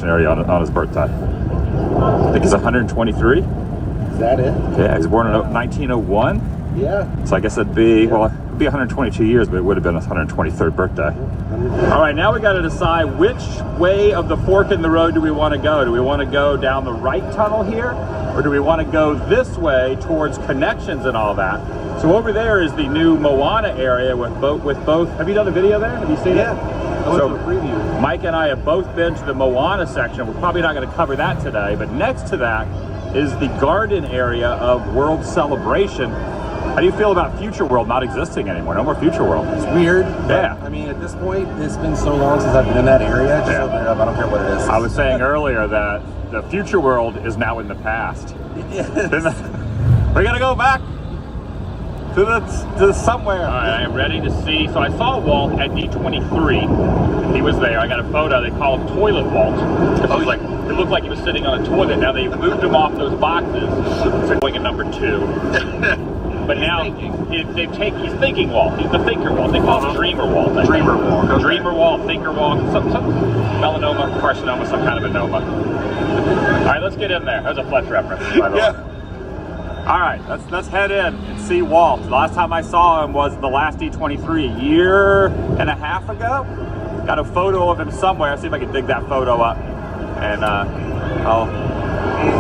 celebration area on his birthday. I think he's 123. Is that it? Yeah, he was born in 1901. Yeah. So I guess it'd be, well, it'd be 122 years, but it would have been his 123rd birthday. All right, now we got to decide which way of the fork in the road do we want to go. Do we want to go down the right tunnel here, or do we want to go this way towards connections and all that? So over there is the new Moana area with both. Have you done a video there? Have you seen it? I went to a preview. Mike and I have both been to the Moana section. We're probably not going to cover that today, but next to that is the garden area of World Celebration. How do you feel about Future World not existing anymore? No more Future World. It's weird. Yeah. I mean, at this point, it's been so long since I've been in that area. Just open it up. I don't care what it is. I was saying earlier that the Future World is now in the past. Yes. We're gonna go back to somewhere. All right, I am ready to see. So I saw Walt at D23. He was there. I got a photo. They call him Toilet Walt. It looked like he was sitting on a toilet. Now they moved him off those boxes. So going at number 2. But now he's thinking Walt. He's the thinker Walt. They call him Dreamer Walt. Dreamer Walt. Okay. Dreamer Walt, thinker Walt, some melanoma, carcinoma, some kind of a noma. All right, let's get in there. That was a Fletch reference, by the way. All right, let's head in and see Walt. The last time I saw him was the last D23 a year and a half ago. Got a photo of him somewhere. I'll see if I can dig that photo up, and I'll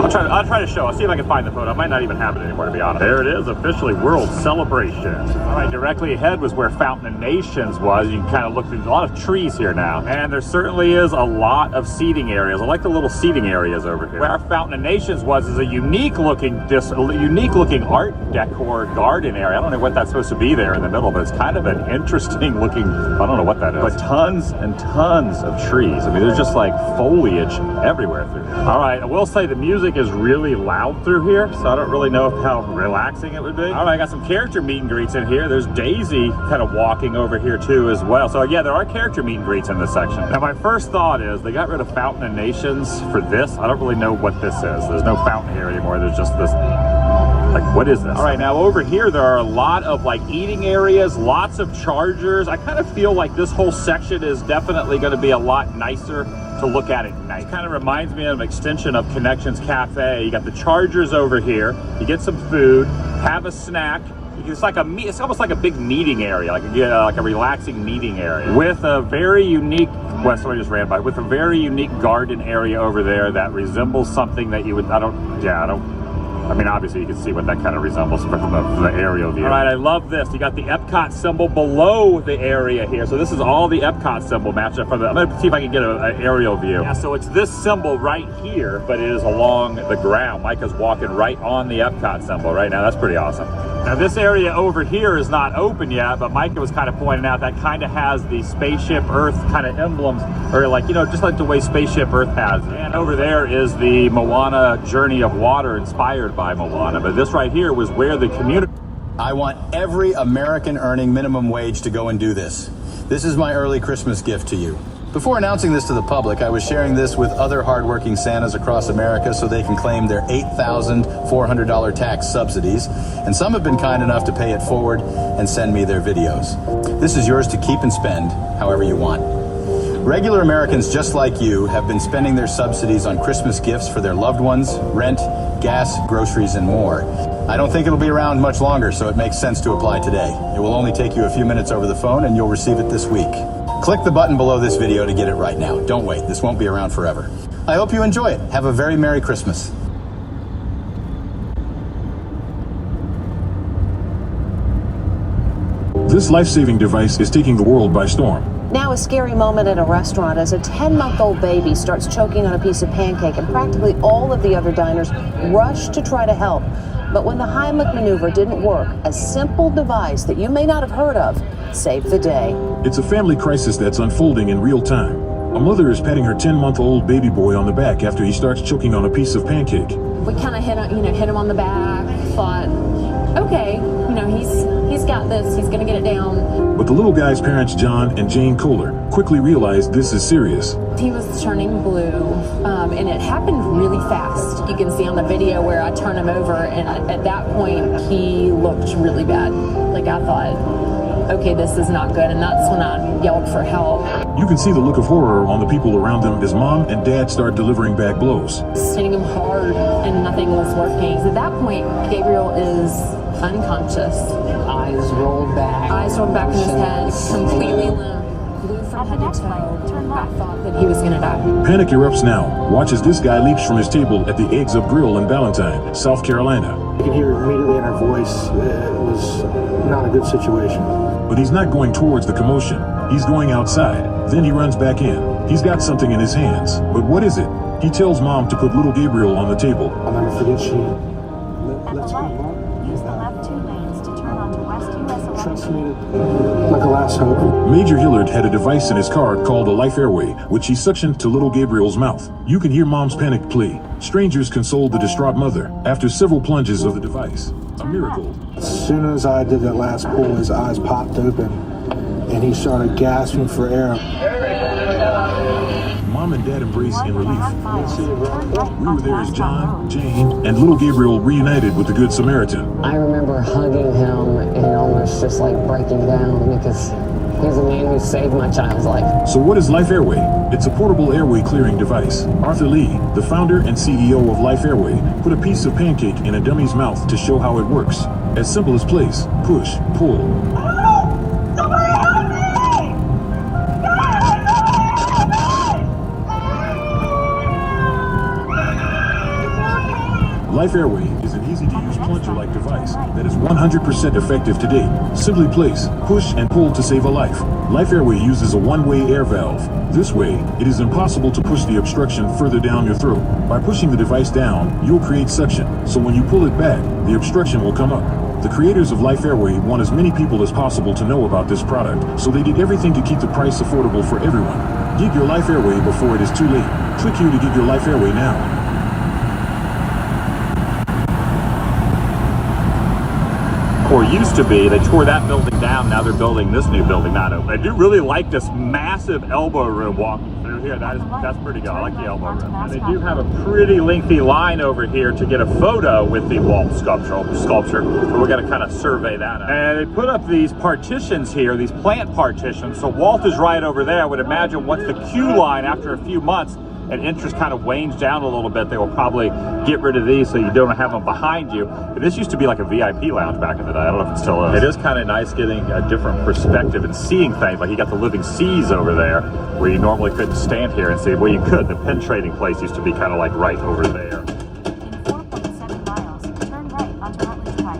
try to show. I'll see if I can find the photo. I might not even have it anymore, to be honest. There it is, officially World Celebration. All right, directly ahead was where Fountain of Nations was. You can kind of look through a lot of trees here now, and there certainly is a lot of seating areas. I like the little seating areas over here. Where our Fountain of Nations was is a unique looking art decor garden area. I don't know what that's supposed to be there in the middle, but it's kind of an interesting looking. I don't know what that is, but tons and tons of trees. I mean, there's just like foliage everywhere through here. All right, I will say the music is really loud through here, so I don't really know how relaxing it would be. All right, I got some character meet and greets in here. There's Daisy kind of walking over here too as well. So yeah, there are character meet and greets in this section. Now my first thought is they got rid of Fountain of Nations for this. I don't really know what this is. There's no fountain here anymore. There's just this, like, what is this? All right, now over here there are a lot of like eating areas, lots of chargers. I kind of feel like this whole section is definitely going to be a lot nicer to look at night. Kind of reminds me of an extension of Connections Cafe. You got the chargers over here. You get some food, have a snack. It's almost like a big meeting area, like a relaxing meeting area with a very unique. Well, somebody just ran by with a very unique garden area over there that resembles something that you would. I mean, obviously you can see what that kind of resembles from the aerial view. All right, I love this. You got the Epcot symbol below the area here. So this is all the Epcot symbol matched up from the, I'm gonna see if I can get an aerial view. Yeah, so it's this symbol right here, but it is along the ground. Micah's walking right on the Epcot symbol right now. That's pretty awesome. Now this area over here is not open yet, but Micah was kind of pointing out that kind of has the Spaceship Earth kind of emblems, or like, you know, just like the way Spaceship Earth has it. And over there is the Moana Journey of Water inspired by Moana, but this right here was where the community. I want every American earning minimum wage to go and do this. This is my early Christmas gift to you. Before announcing this to the public, I was sharing this with other hardworking Santas across America so they can claim their $8,400 tax subsidies, and some have been kind enough to pay it forward and send me their videos. This is yours to keep and spend however you want. Regular Americans just like you have been spending their subsidies on Christmas gifts for their loved ones, rent, gas, groceries, and more. I don't think it'll be around much longer, so it makes sense to apply today. It will only take you a few minutes over the phone, and you'll receive it this week. Click the button below this video to get it right now. Don't wait, this won't be around forever. I hope you enjoy it. Have a very Merry Christmas. This life-saving device is taking the world by storm. Now a scary moment at a restaurant as a 10-month-old baby starts choking on a piece of pancake, and practically all of the other diners rush to try to help. But when the Heimlich maneuver didn't work, a simple device that you may not have heard of saved the day. It's a family crisis that's unfolding in real time. A mother is patting her 10-month-old baby boy on the back after he starts choking on a piece of pancake. We kind of hit him on the back, thought, okay, he's got this, he's gonna get it down. But the little guy's parents, John and Jane Kohler, quickly realized this is serious. He was turning blue, and it happened really fast. You can see on the video where I turn him over, and at that point, he looked really bad. Like, I thought, okay, this is not good. And that's when I yelled for help. You can see the look of horror on the people around them as mom and dad start delivering back blows. Hitting him hard and nothing was working. At that point, Gabriel is unconscious. Eyes rolled back in his head, completely limp, blue from head to toe. I thought that he was gonna die. Panic erupts now. Watch as this guy leaps from his table at the Eggs Up Grill in Valentine, South Carolina. You can hear it immediately in her voice. It was not a good situation. But he's not going towards the commotion. He's going outside. Then he runs back in. He's got something in his hands. But what is it? He tells mom to put little Gabriel on the table. I'll never forget let's go, Mom. Use the left 2 lanes to turn onto West US 11. Trust me, like a last hope. Major Hillard had a device in his car called a life airway, which he suctioned to little Gabriel's mouth. You can hear mom's panicked plea. Strangers consoled the distraught mother after several plunges of the device. A miracle. As soon as I did that last pull, his eyes popped open and he started gasping for air. Mom and dad embrace in relief. We were there as John, Jane, and little Gabriel reunited with the Good Samaritan. I remember hugging him and almost just like breaking down because he's a man who saved my child's life. So what is Life Airway? It's a portable airway clearing device. Arthur Lee, the founder and CEO of Life Airway, put a piece of pancake in a dummy's mouth to show how it works. As simple as place, push, pull. Life Airway is an easy-to-use plunger-like device that is 100% effective to date. Simply place, push, and pull to save a life. Life Airway uses a one-way air valve. This way, it is impossible to push the obstruction further down your throat. By pushing the device down, you'll create suction, so when you pull it back, the obstruction will come up. The creators of Life Airway want as many people as possible to know about this product, so they did everything to keep the price affordable for everyone. Get your Life Airway before it is too late. Click here to get your Life Airway now. Or used to be, they tore that building down, now they're building this new building. I do really like this massive elbow room walking through here. That's pretty good. I like the elbow room. And they do have a pretty lengthy line over here to get a photo with the Walt sculpture. So we're gonna kind of survey that out. And they put up these partitions here, these plant partitions. So Walt is right over there. I would imagine once the queue line after a few months and interest kind of wanes down a little bit, they will probably get rid of these so you don't have them behind you. This used to be like a VIP lounge back in the day. I don't know if it still is. It is kind of nice getting a different perspective and seeing things. Like you got the living seas over there where you normally couldn't stand here and see. Well, you could. The pin trading place used to be kind of like right over there. In 4.7 miles, turn right onto Rutledge Pike.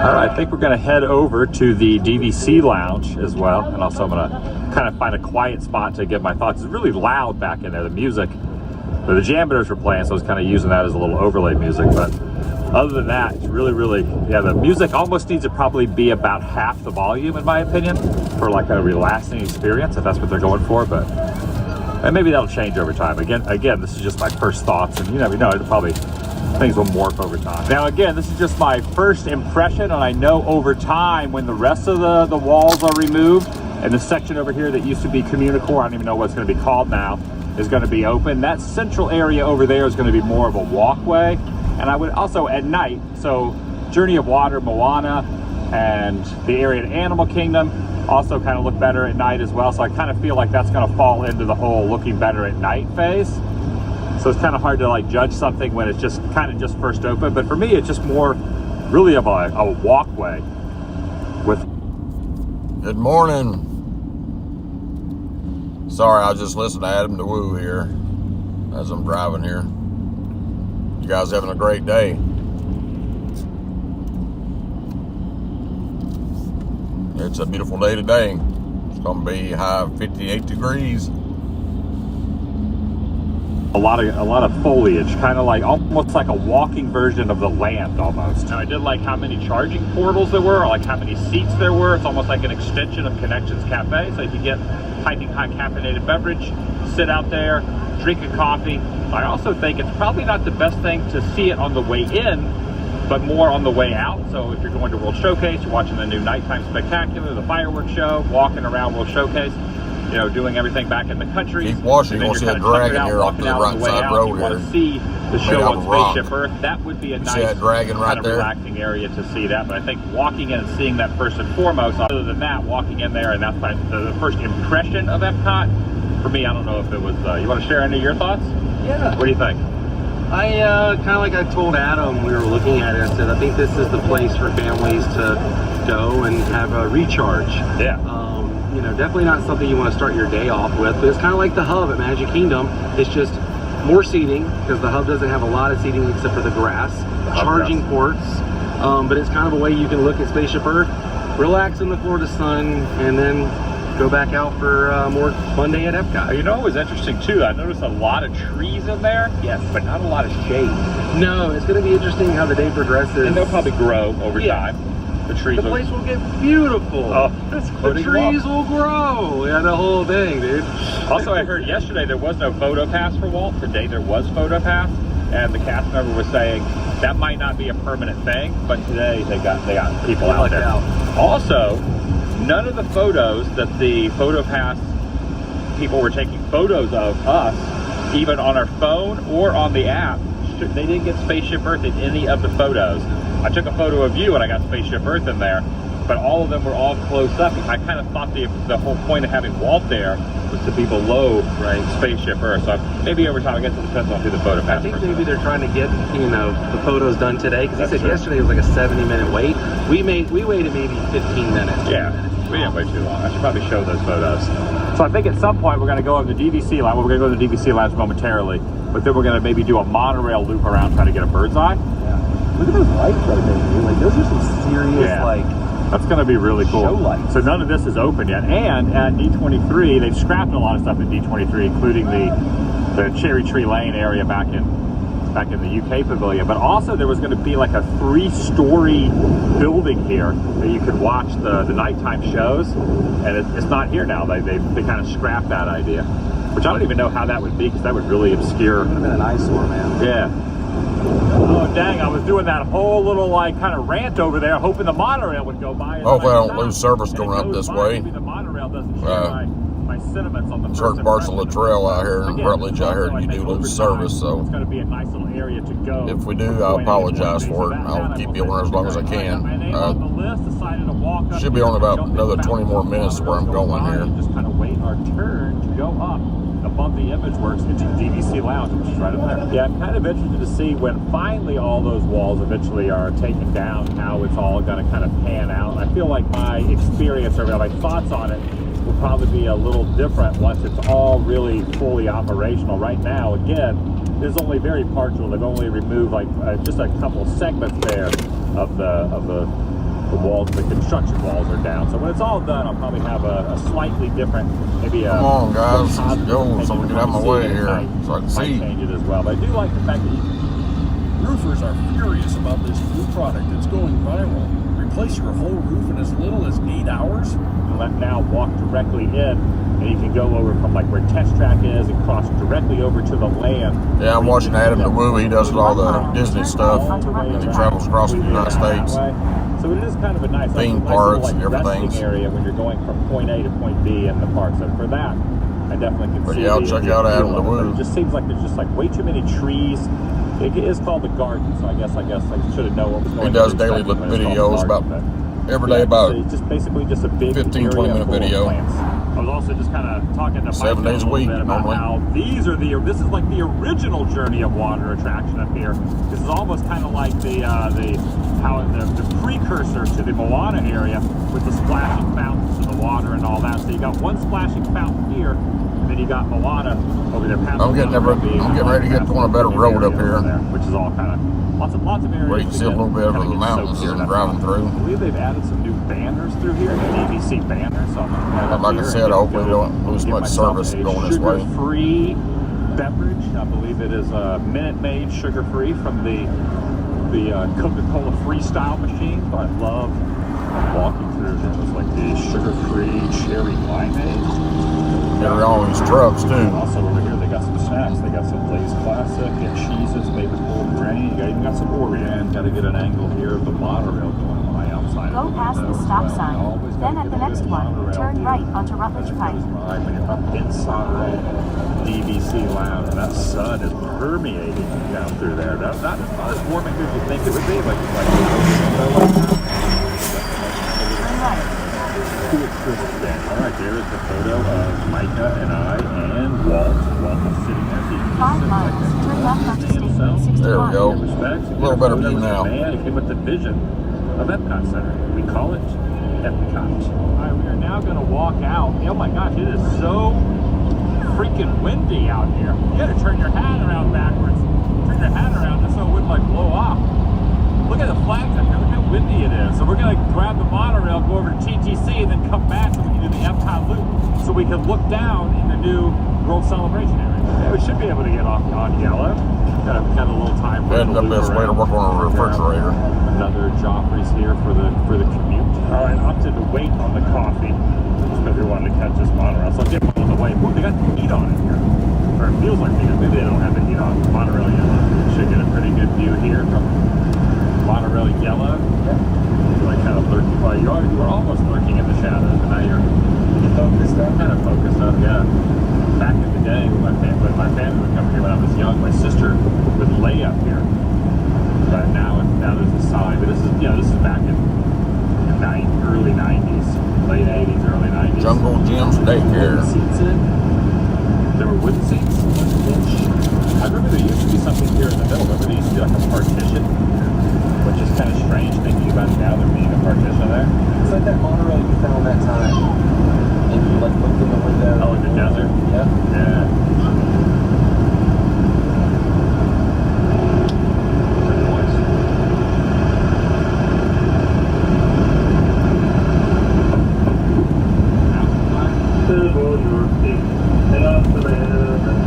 I think we're going to head over to the DVC lounge as well, and also I'm going to kind of find a quiet spot to give my thoughts. It's really loud back in there, the music. The jam-bitters were playing, so I was kind of using that as a little overlay music, but other than that, it's really, yeah, the music almost needs to probably be about half the volume, in my opinion, for like a relaxing experience, if that's what they're going for, but and maybe that'll change over time. Again, this is just my first thoughts, and you never know, it'll probably, things will morph over time. Now again, this is just my first impression, and I know over time when the rest of the walls are removed and the section over here that used to be Communicore, I don't even know what it's going to be called now, is going to be open. That central area over there is going to be more of a walkway, And I would also at night, so Journey of Water, Moana, and the area at Animal Kingdom also kind of look better at night as well. So I kind of feel like that's going to fall into the whole looking better at night phase. So it's kind of hard to like judge something when it's just kind of just first open. But for me, it's just more really of a walkway with. Good morning. Sorry, I just listened to Adam DeWoo here as I'm driving here. You guys having a great day? It's a beautiful day today. It's going to be high of 58 degrees. A lot of foliage, kind of like almost like a walking version of the land almost. Now I did like how many charging portals there were, or like how many seats there were. It's almost like an extension of Connections Cafe. So you can get piping hot caffeinated beverage, sit out there, drink a coffee. I also think it's probably not the best thing to see it on the way in, but more on the way out. So if you're going to World Showcase, you're watching the new Nighttime Spectacular, the fireworks show, walking around World Showcase, you know, doing everything back in the country. Keep watching, you're going to see a dragon here off the right side road here. You want to see the show on Spaceship Earth. That would be a nice, see that dragon right kind of there? Relaxing area to see that. But I think walking in and seeing that first and foremost, other than that, walking in there, and that's the first impression of Epcot, for me, I don't know if it was, you want to share any of your thoughts? Yeah. What do you think? I kind of like I told Adam when we were looking at it, I said I think this is the place for families to go and have a recharge. Yeah. You know, definitely not something you want to start your day off with, but it's kind of like the hub at Magic Kingdom. It's just more seating because the hub doesn't have a lot of seating except for the grass, charging ports, but it's kind of a way you can look at Spaceship Earth, relax in the Florida sun, and then go back out for more fun day at Epcot. You know what was interesting too? I noticed a lot of trees in there, yes, but not a lot of shade. No, it's going to be interesting how the day progresses. And they'll probably grow over time. The trees. The place will get beautiful. Oh, that's the trees will grow. Yeah, the whole thing, dude. Also, I heard yesterday there was no photo pass for Walt. Today there was photo pass, and the cast member was saying that might not be a permanent thing, but today they got people out there. Also, none of the photos that the photo pass people were taking photos of us, even on our phone or on the app, they didn't get Spaceship Earth in any of the photos. I took a photo of you and I got Spaceship Earth in there, but all of them were all close up. I kind of thought the whole point of having Walt there was to be below Spaceship Earth. So maybe over time, I guess it depends on who the photo pass. I think maybe they're trying to get, you know, the photos done today, because he said yesterday was like a 70-minute wait. We waited maybe 15 minutes. Yeah, we didn't wait too long. I should probably show those photos. So I think at some point we're going to go over the DVC line. Well, we're going to go to the DVC lounge momentarily, but then we're going to maybe do a monorail loop around, try to get a bird's eye. Look at those lights right there, dude. Like, those are some serious, that's going to be really cool. Show lights. So none of this is open yet. And at D23, they've scrapped a lot of stuff at D23, including the Cherry Tree Lane area back in the UK pavilion. But also there was going to be like a 3-story building here that you could watch the nighttime shows. And it's not here now. They kind of scrapped that idea. Which I don't even know how that would be, because that would really obscure. It would have been an eyesore, man. Yeah. Oh dang, I was doing that whole little like kind of rant over there, hoping the monorail would go by. Hopefully I don't lose service going up this way. Maybe the monorail doesn't share my sentiments on the certain parts of the trail out here in Rutledge, I heard you do lose service, so it's going to be a nice little area to go. If we do, I apologize for it. I'll keep you on there as long as I can. Should be on about another 20 more minutes where I'm going here. Just kind of wait our turn to go up above the Image Works into DVC Lounge, which is right up there. Yeah, I'm kind of interested to see when finally all those walls eventually are taken down, how it's all going to kind of pan out. I feel like my experience or my thoughts on it will probably be a little different once it's all really fully operational. Right now, again, there's only very partial. They've only removed like just a couple segments there of the walls. The construction walls are down. So when it's all done, I'll probably have a slightly different, maybe come on, guys, let's go. Someone get out of my way here so I can see. Change it as well. But I do like the fact that roofers are furious about this new product that's going viral. Replace your whole roof in as little as 8 hours. You can now walk directly in, and you can go over from like where Test Track is and cross directly over to the land. Yeah, I'm watching Adam DeWoo. He does all the Disney stuff, and he travels across the United States. So it is kind of a nice theme parks and everything area when you're going from point A to point B in the park. So for that, I definitely can see. Yeah, I'll check out Adam DeWoo. It just seems like there's just like way too many trees. It is called the Garden, so I guess I should have known what was going on. He does daily videos about every day, about it's just basically just a big 15, 20 area minute full of video. plants. I was also just kind of talking to 7 days a week, about normally. how this is like the original journey of water attraction up here. This is almost kind of like the precursor to the Moana area with the splashing fountains and the water and all that. So you got one splashing fountain here, and then you got Moana over there. I'm getting ready to get on a better road up here, which is all kind of lots of areas. where you can see a little bit of the mountains as I'm driving through. I believe they've added some new banners through here, DVC banners. So Like I said, I hope we don't lose much service going this way. Sugar-free beverage. I believe it is Minute Maid sugar-free from the Coca-Cola Freestyle machine. But I love walking through here. It's like the sugar-free cherry limeade. They're all these trucks too. And also over here they got some snacks. They got some Lay's Classic and cheeses, maybe full grain. You even got some Oreo. Got to get an angle here of the monorail going by outside. Go past the stop sign. Then at the next one, turn right onto Rutledge Pike. When you're up inside DVC Lounge, and that sun is permeating down through there. That's not as warming as you think it would be, but all right, there is the photo of Micah and I and Walt. Walt is sitting there. So you can 5 miles. Turn left onto State 61. There we go. A little better view now. Man, it came with the vision of Epcot Center. We call it Epcot. All right, we are now going to walk out. Oh my gosh, it is so freaking windy out here. You got to turn your hat around backwards. Turn your hat around just so it wouldn't like blow off. Look at the flags up here. Look how windy it is. So we're going to grab the monorail, go over to TTC, and then come back so we can do the Epcot loop. So we can look down in the new World Celebration area. Yeah, we should be able to get off on yellow. Got a little time for Heading up this way to work on a refrigerator. Another Joffrey's here for the commute. All right, opted to wait on the coffee because we wanted to catch this monorail. So I'll get one on the way. Ooh, they got the heat on it here. Or it feels like they do. Maybe they don't have the heat on the monorail yet. Should get a pretty good view here from monorail yellow. You're like kind of lurking. Well, you were almost lurking in the shadows, but now you're focused up. Kind of focused up, yeah. Back in the day, when my family would come here when I was young, my sister would lay up here. But now there's a sign. But this is back in the early 90s, late 80s, early 90s. Jungle Jim's Daycare. Seats in. There were wooden seats. I remember there used to be something here in the middle. Remember there used to be like a partition, which is kind of strange thinking about now there being a partition there. It's like that monorail you found that time. And you like looked in the window. Oh, in the desert? Yeah. Yeah. Your feet, and off the land, and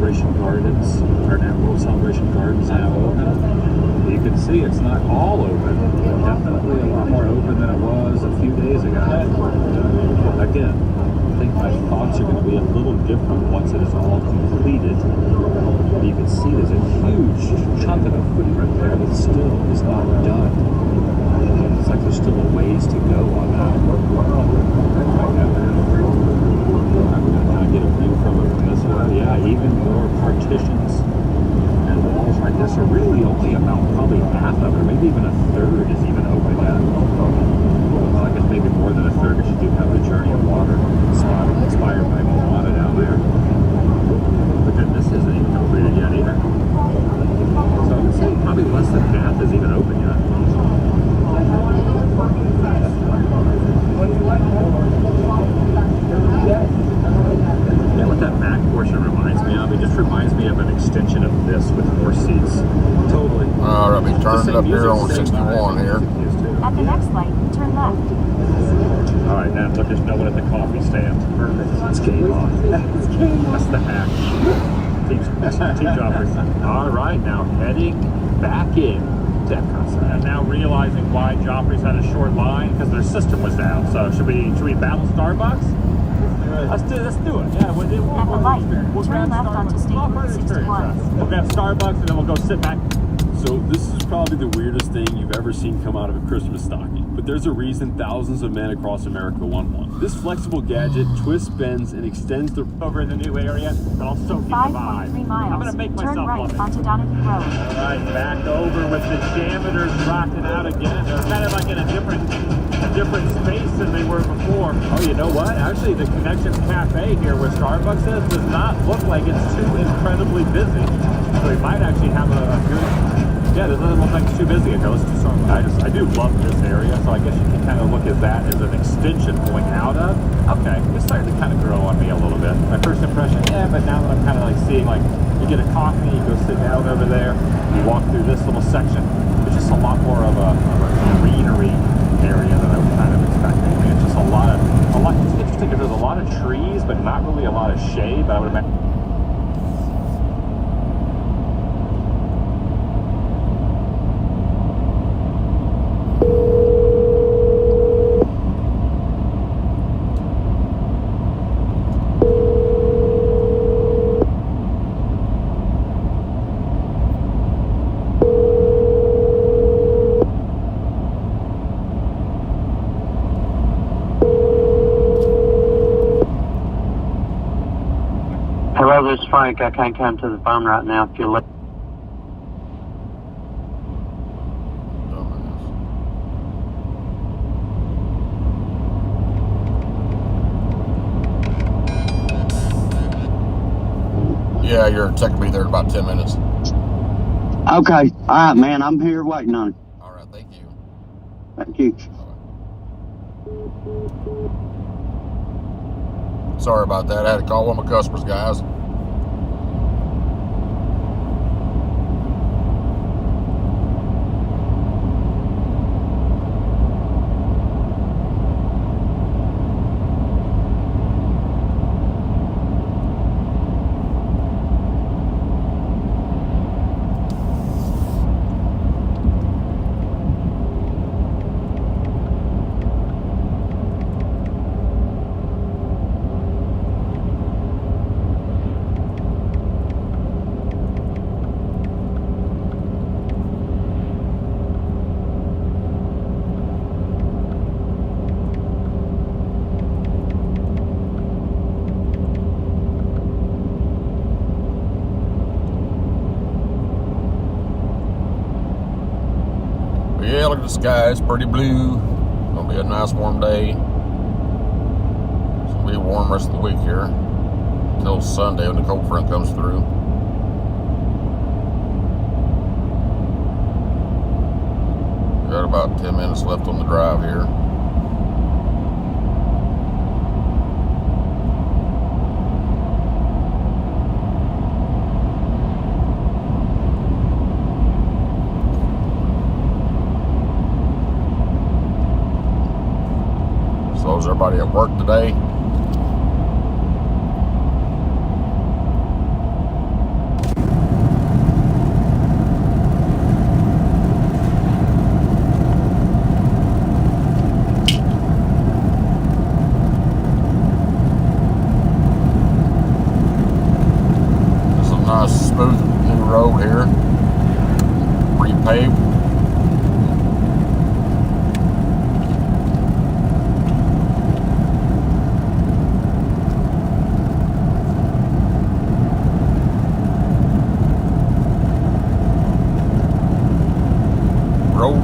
Celebration Gardens, or now World Celebration Gardens now open. You can see it's not all open, but definitely a lot more open than it was a few days ago. Again, I think my thoughts are going to be a little different once it is all completed. You can see there's a huge chunk of the footprint there that still is not done. It's like there's still a ways to go on that. I'm going to kind of get a view from it from this way. Yeah, even more partitions and walls like this are really only about probably half of it, or maybe even a third is even open yet. Well, I guess maybe more than a third, because you do have the Journey of Water spot inspired by Moana down there. But then this isn't even completed yet either. So I would say probably less than half is even open yet. Yeah, what that back portion reminds me of, it just reminds me of an extension of this with more seats. Totally. All right, we turned up here on 61 here. At the next light, turn left. All right, now look, there's no one at the coffee stand. Perfect. It's game on. That's the hack. Team droppers. All right, now heading back in. And now realizing why Joffrey's had a short line, because their system was down. So should we battle Starbucks? Let's do it. Yeah, we'll At the light, turn left onto State Route 61. We'll grab Starbucks and then we'll go sit back. So this is probably the weirdest thing you've ever seen come out of a Christmas stocking, but there's a reason thousands of men across America want one. This flexible gadget twists, bends, and extends the over in the new area, but I'll still keep the vibe. 5.3 miles. I'm gonna make myself turn right love it. onto Donahue Road. All right, back over with the jameters rocking out again. They're kind of like in a different space than they were before. Oh, you know what? Actually, the Connections Cafe here where Starbucks is does not look like it's too incredibly busy. So we might actually have a good... Yeah, it doesn't look like it's too busy. Okay, let's do Starbucks. I do love this area, so I guess you can kind of look at that as an extension going out of. Okay, it's starting to kind of grow on me a little bit. My first impression, yeah, but now that I'm kind of like seeing, like, you get a coffee, you go sit down over there, you walk through this little section. It's just a lot more of a greenery area than I was kind of expecting. I mean, it's just a lot. It's interesting because there's a lot of trees, but not really a lot of shade. But I would imagine. Hello, this is Frank. I can't come to the phone right now if you look. Yeah, you're taking me there in about 10 minutes. Okay. All right, man. I'm here waiting on it. All right, thank you. Thank you. Sorry about that. I had to call one of my customers, guys. Yeah, look at the sky. It's pretty blue. Gonna be a nice warm day. It's gonna be a warm rest of the week here until Sunday when the cold front comes through. Got about 10 minutes left on the drive here. So is everybody at work today?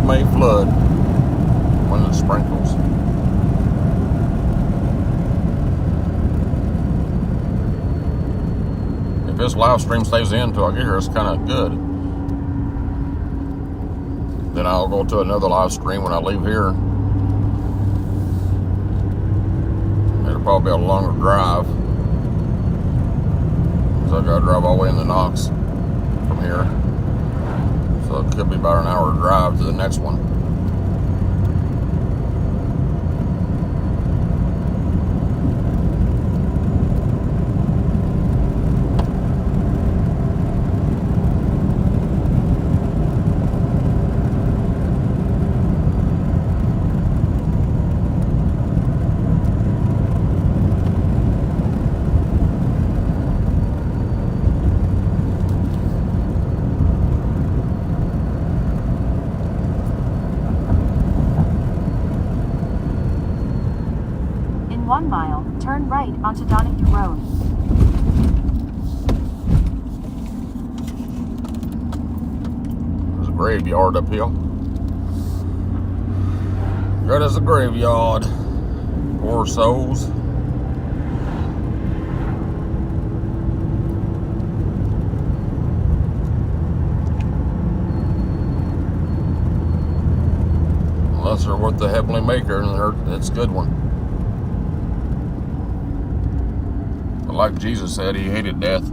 may flood when it sprinkles. If this live stream stays in until I get here, it's kind of good. Then I'll go to another live stream when I leave here. It'll probably be a longer drive, because I've got to drive all the way into Knox from here. So it could be about an hour drive to the next one. In 1 mile, turn right onto Donahue Road. There's a graveyard up here. Good as a graveyard. Poor souls. Unless they're with the Heavenly Maker, and it's a good one. But like Jesus said, he hated death.